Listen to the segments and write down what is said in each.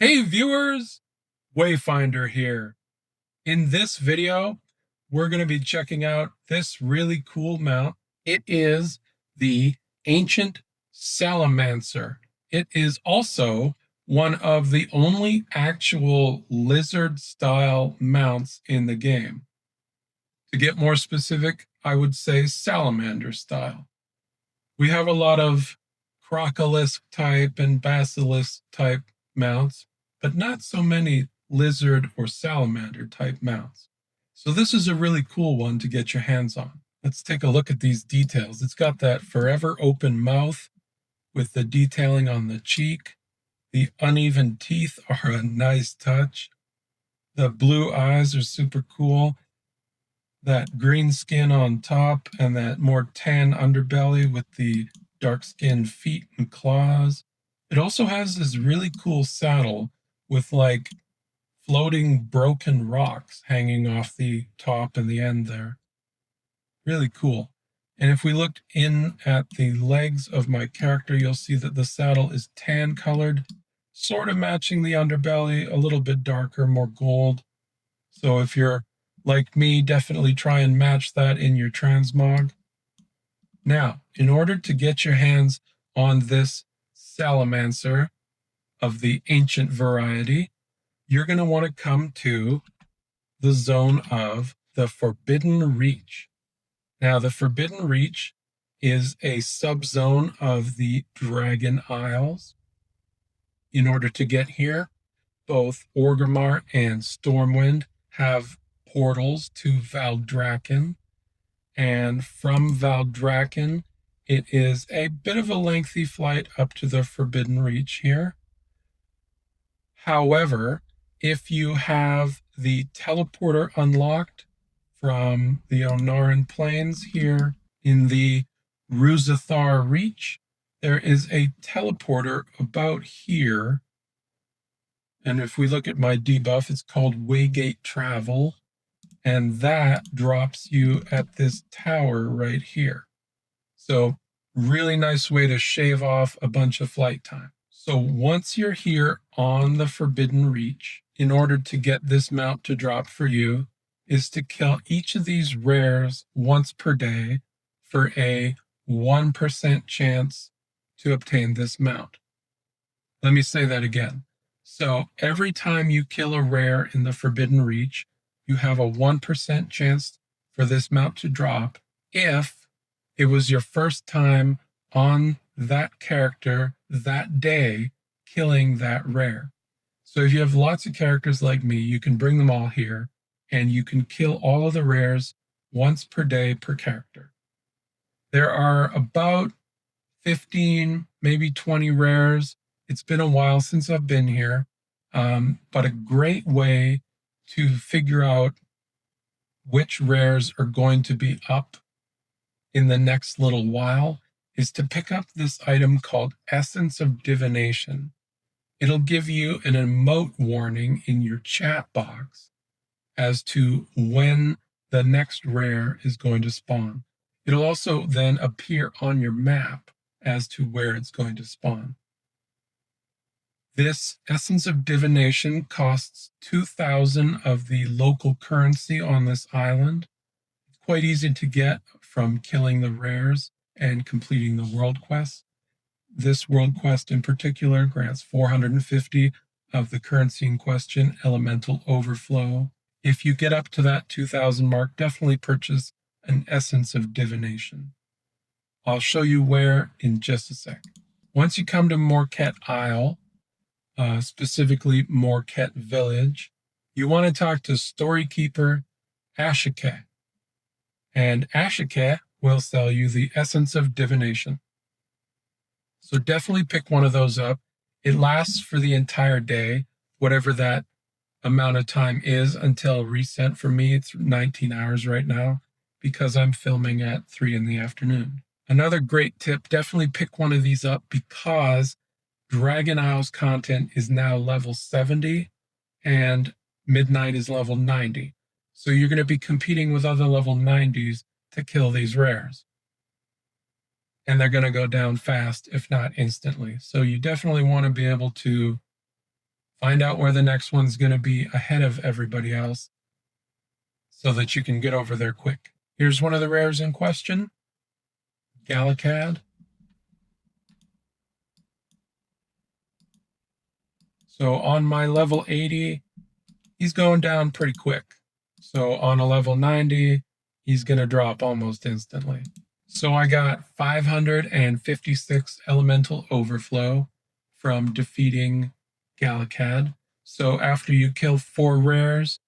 Hey viewers, Wayfinder here. In this video, we're going to be checking out this really cool mount. It is the Ancient Salamancer. It is also one of the only actual lizard-style mounts in the game. To get more specific, I would say salamander style. We have a lot of crocolisk type and basilisk type mounts, but not so many lizard or salamander type mounts. So this is a really cool one to get your hands on. Let's take a look at these details. It's got that forever open mouth with the detailing on the cheek. The uneven teeth are a nice touch. The blue eyes are super cool. That green skin on top and that more tan underbelly with the dark skinned feet and claws. It also has this really cool saddle with like floating broken rocks hanging off the top and the end there. Really cool. And if we look in at the legs of my character, you'll see that the saddle is tan colored, sort of matching the underbelly, a little bit darker, more gold. So if you're like me, definitely try and match that in your transmog. Now, in order to get your hands on this Salamancer of the ancient variety, you're going to want to come to the zone of the Forbidden Reach. Now, the Forbidden Reach is a subzone of the Dragon Isles. In order to get here, both Orgrimmar and Stormwind have portals to Valdrakken, and from Valdrakken, it is a bit of a lengthy flight up to the Forbidden Reach here. However, if you have the teleporter unlocked from the Onaran Plains here in the Ruzathar Reach, there is a teleporter about here. And if we look at my debuff, it's called Waygate Travel. And that drops you at this tower right here. So really nice way to shave off a bunch of flight time. So once you're here on the Forbidden Reach, in order to get this mount to drop for you, is to kill each of these rares once per day for a 1% chance to obtain this mount. Let me say that again. So every time you kill a rare in the Forbidden Reach, you have a 1% chance for this mount to drop if it was your first time on that character that day killing that rare. So if you have lots of characters like me, you can bring them all here and you can kill all of the rares once per day per character. There are about 15, maybe 20 rares. It's been a while since I've been here, but a great way to figure out which rares are going to be up in the next little while is to pick up this item called Essence of Divination. It'll give you an emote warning in your chat box as to when the next rare is going to spawn. It'll also then appear on your map as to where it's going to spawn. This Essence of Divination costs 2,000 of the local currency on this island. It's quite easy to get from killing the rares and completing the world quests. This world quest in particular grants 450 of the currency in question, Elemental Overflow. If you get up to that 2,000 mark, definitely purchase an Essence of Divination. I'll show you where in just a sec. Once you come to Morket Isle, specifically Morket Village, you want to talk to Storykeeper Ashike. And Ashike will sell you the Essence of Divination. So definitely pick one of those up. It lasts for the entire day, whatever that amount of time is until reset. For me, it's 19 hours right now because I'm filming at 3 in the afternoon. Another great tip, definitely pick one of these up because Dragon Isles content is now level 70 and Midnight is level 90. So you're going to be competing with other level 90s to kill these rares. And they're going to go down fast, if not instantly. So you definitely want to be able to Find out where the next one's going to be ahead of everybody else so that you can get over there quick. Here's one of the rares in question, Galacad. So on my level 80, he's going down pretty quick. So on a level 90, he's going to drop almost instantly. So I got 556 elemental overflow from defeating Galacad. So after you kill 4 rares,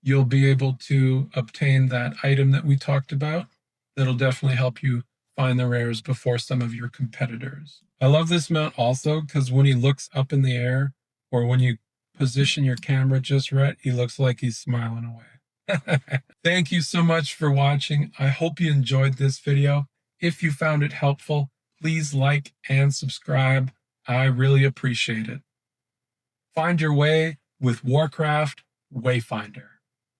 you'll be able to obtain that item that we talked about. That'll definitely help you find the rares before some of your competitors. I love this mount also because when he looks up in the air, or when you position your camera just right, he looks like he's smiling away. Thank you so much for watching. I hope you enjoyed this video. If you found it helpful, please like and subscribe. I really appreciate it. Find your way with Warcraft Wayfinder.